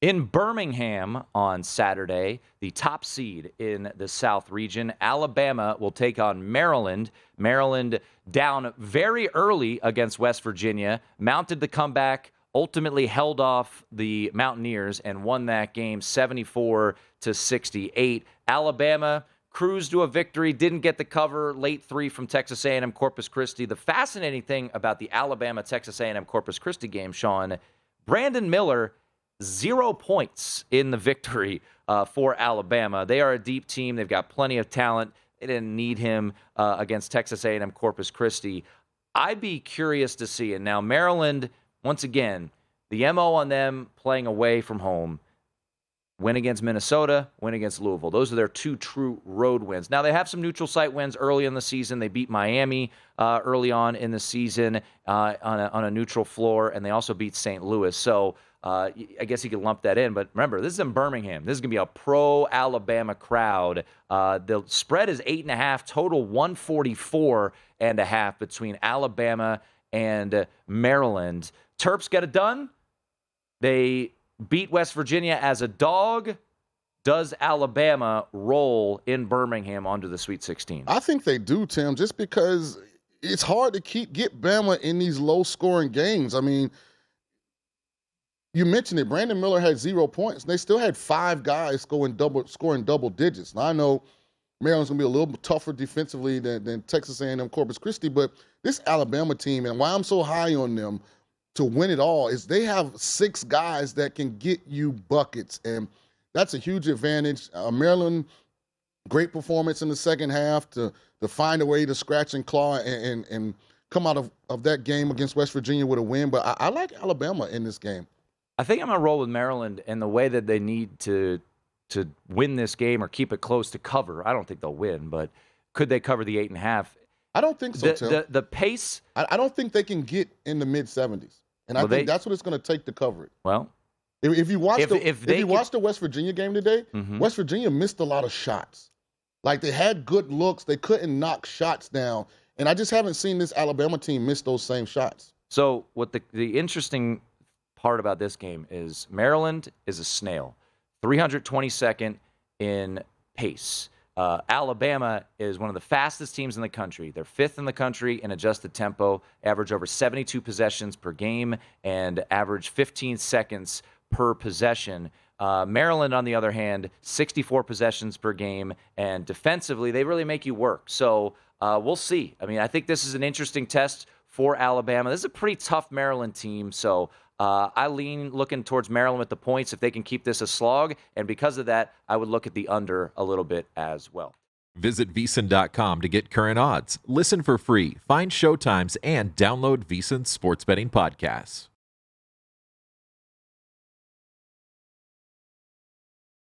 In Birmingham on Saturday, the top seed in the South region, Alabama will take on Maryland. Maryland down very early against West Virginia, mounted the comeback, ultimately held off the Mountaineers and won that game 74-68. Alabama cruised to a victory, didn't get the cover, late 3 from Texas A&M Corpus Christi. The fascinating thing about the Alabama-Texas A&M Corpus Christi game, Sean, Brandon Miller, 0 points in the victory for Alabama. They are a deep team. They've got plenty of talent. They didn't need him against Texas A&M Corpus Christi. I'd be curious to see. And now Maryland, once again, the MO on them playing away from home. Win against Minnesota, win against Louisville. Those are their 2 true road wins. Now, they have some neutral site wins early in the season. They beat Miami early on in the season on a neutral floor, and they also beat St. Louis. So I guess you could lump that in. But remember, this is in Birmingham. This is going to be a pro-Alabama crowd. The spread is 8.5, total 144.5 between Alabama and Maryland. Terps get it done. They beat West Virginia as a dog. Does Alabama roll in Birmingham onto the Sweet 16? I think they do, Tim, just because it's hard to get Bama in these low-scoring games. I mean, you mentioned it. Brandon Miller had 0 points. They still had 5 guys scoring double digits. Now, I know Maryland's going to be a little bit tougher defensively than Texas A&M Corpus Christi, but this Alabama team, and why I'm so high on them to win it all, is they have 6 guys that can get you buckets, and that's a huge advantage. Maryland, great performance in the second half to find a way to scratch and claw and come out of that game against West Virginia with a win. But I like Alabama in this game. I think I'm going to roll with Maryland in the way that they need to win this game or keep it close to cover. I don't think they'll win, but could they cover the 8.5? I don't think so, Tim. The pace. I don't think they can get in the mid-70s. And I think that's what it's going to take to cover it. Well, if you watch the West Virginia game today, West Virginia missed a lot of shots. Like, they had good looks. They couldn't knock shots down. And I just haven't seen this Alabama team miss those same shots. So what the interesting part about this game is Maryland is a snail. 322nd in pace. Alabama is one of the fastest teams in the country. They're 5th in the country in adjusted tempo, average over 72 possessions per game, and average 15 seconds per possession. Maryland, on the other hand, 64 possessions per game, and defensively, they really make you work. So we'll see. I mean, I think this is an interesting test for Alabama. This is a pretty tough Maryland team, so I lean looking towards Maryland with the points if they can keep this a slog, and because of that, I would look at the under a little bit as well. Visit VSiN.com to get current odds, listen for free, find showtimes, and download VSiN sports betting podcasts.